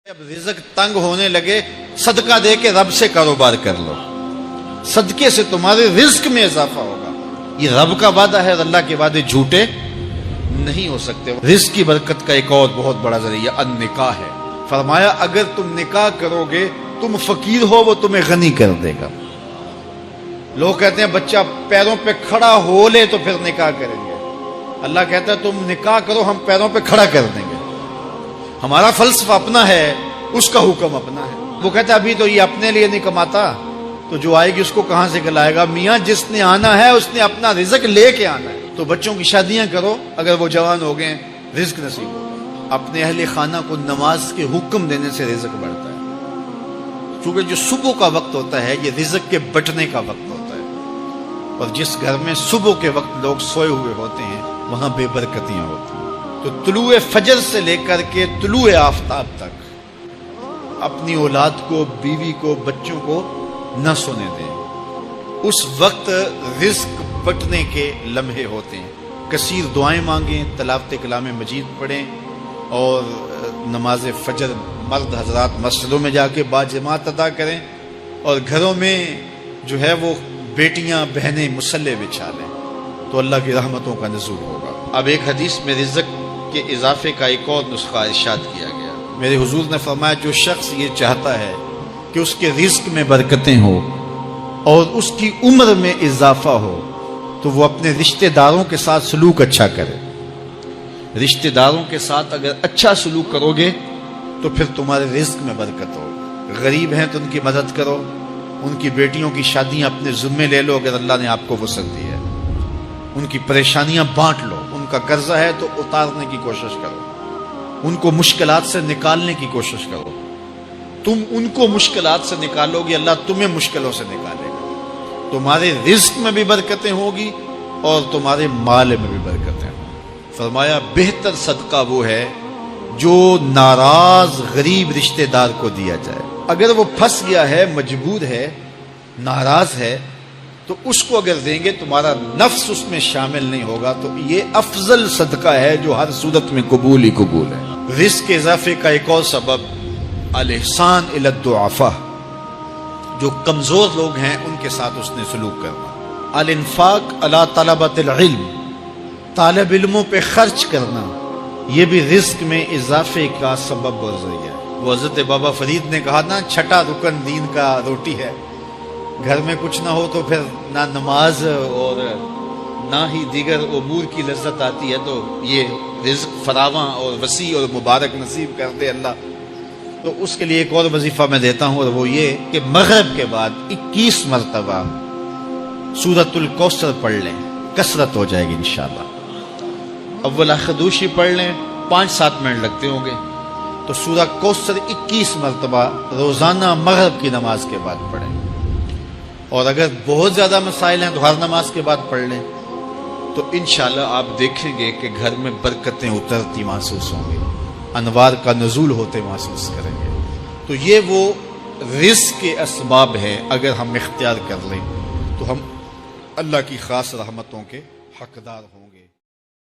اب رزق تنگ ہونے لگے صدقہ دے کے رب سے کاروبار کر لو، صدقے سے تمہارے رزق میں اضافہ ہوگا۔ یہ رب کا وعدہ ہے اور اللہ کے وعدے جھوٹے نہیں ہو سکتے۔ رزق کی برکت کا ایک اور بہت بڑا ذریعہ النکاح ہے۔ فرمایا اگر تم نکاح کرو گے، تم فقیر ہو وہ تمہیں غنی کر دے گا۔ لوگ کہتے ہیں بچہ پیروں پہ کھڑا ہو لے تو پھر نکاح کریں گے۔ اللہ کہتا ہے تم نکاح کرو، ہم پیروں پہ کھڑا کر دیں گے۔ ہمارا فلسفہ اپنا ہے، اس کا حکم اپنا ہے۔ وہ کہتا ہے ابھی تو یہ اپنے لیے نہیں کماتا، تو جو آئے گی اس کو کہاں سے کھلائے گا؟ میاں جس نے آنا ہے اس نے اپنا رزق لے کے آنا ہے۔ تو بچوں کی شادیاں کرو، اگر وہ جوان ہو گئے رزق نصیب ہوگا۔ اپنے اہل خانہ کو نماز کے حکم دینے سے رزق بڑھتا ہے، کیونکہ جو صبح کا وقت ہوتا ہے یہ رزق کے بٹنے کا وقت ہوتا ہے، اور جس گھر میں صبح کے وقت لوگ سوئے ہوئے ہوتے ہیں وہاں بے برکتیاں ہوتی ہیں۔ تو طلوع فجر سے لے کر کے طلوع آفتاب تک اپنی اولاد کو، بیوی کو، بچوں کو نہ سونے دیں۔ اس وقت رزق بٹنے کے لمحے ہوتے ہیں۔ کثیر دعائیں مانگیں، تلاوت کلام مجید پڑھیں، اور نماز فجر مرد حضرات مسجدوں میں جا کے باجماعت ادا کریں، اور گھروں میں جو ہے وہ بیٹیاں بہنیں مصلے بچھا لیں، تو اللہ کی رحمتوں کا نزول ہوگا۔ اب ایک حدیث میں رزق کے اضافے کا ایک اور نسخہ ارشاد کیا گیا۔ میرے حضور نے فرمایا جو شخص یہ چاہتا ہے کہ اس کے رزق میں برکتیں ہو اور اس کی عمر میں اضافہ ہو، تو وہ اپنے رشتہ داروں کے ساتھ سلوک اچھا کرے۔ رشتہ داروں کے ساتھ اگر اچھا سلوک کرو گے تو پھر تمہارے رزق میں برکت ہو۔ غریب ہیں تو ان کی مدد کرو، ان کی بیٹیوں کی شادیاں اپنے ذمے لے لو اگر اللہ نے آپ کو وسعت دی ہے، ان کی پریشانیاں بانٹ لو، ان کا قرضہ ہے تو اتارنے کی کوشش کرو، ان کو مشکلات سے نکالنے کی کوشش کرو۔ تم ان کو مشکلات سے نکالو گے، اللہ تمہیں مشکلوں سے نکالے گا۔ تمہارے رزق میں بھی برکتیں ہوگی اور تمہارے مال میں بھی برکتیں ہوں۔ فرمایا بہتر صدقہ وہ ہے جو ناراض غریب رشتہ دار کو دیا جائے۔ اگر وہ پھنس گیا ہے، مجبور ہے، ناراض ہے، تو اس کو اگر دیں گے تمہارا نفس اس میں شامل نہیں ہوگا، تو یہ افضل صدقہ ہے جو ہر صورت میں قبول ہی قبول ہے۔ رزق کے اضافے کا ایک اور سبب الاحسان الی الضعفاء، جو کمزور لوگ ہیں ان کے ساتھ اس نے سلوک کرنا۔ الانفاق علی طلبۃ العلم، طالب علموں پہ خرچ کرنا، یہ بھی رزق میں اضافے کا سبب اور ذریعہ ہے۔ وہ حضرت بابا فرید نے کہا نا، چھٹا رکن دین کا روٹی ہے۔ گھر میں کچھ نہ ہو تو پھر نہ نماز اور نہ ہی دیگر امور کی لذت آتی ہے، تو یہ رزق فراواں اور وسیع اور مبارک نصیب کر دے اللہ۔ تو اس کے لیے ایک اور وظیفہ میں دیتا ہوں، اور وہ یہ کہ مغرب کے بعد 21 مرتبہ سورۃ الکوثر پڑھ لیں، کثرت ہو جائے گی انشاءاللہ۔ اول خدوشی پڑھ لیں، 5-7 منٹ لگتے ہوں گے، تو سورہ کوثر 21 مرتبہ روزانہ مغرب کی نماز کے بعد پڑھیں۔ اور اگر بہت زیادہ مسائل ہیں تو ہر نماز کے بعد پڑھ لیں، تو انشاءاللہ آپ دیکھیں گے کہ گھر میں برکتیں اترتی محسوس ہوں گی، انوار کا نزول ہوتے محسوس کریں گے۔ تو یہ وہ رزق کے اسباب ہے، اگر ہم اختیار کر لیں تو ہم اللہ کی خاص رحمتوں کے حقدار ہوں۔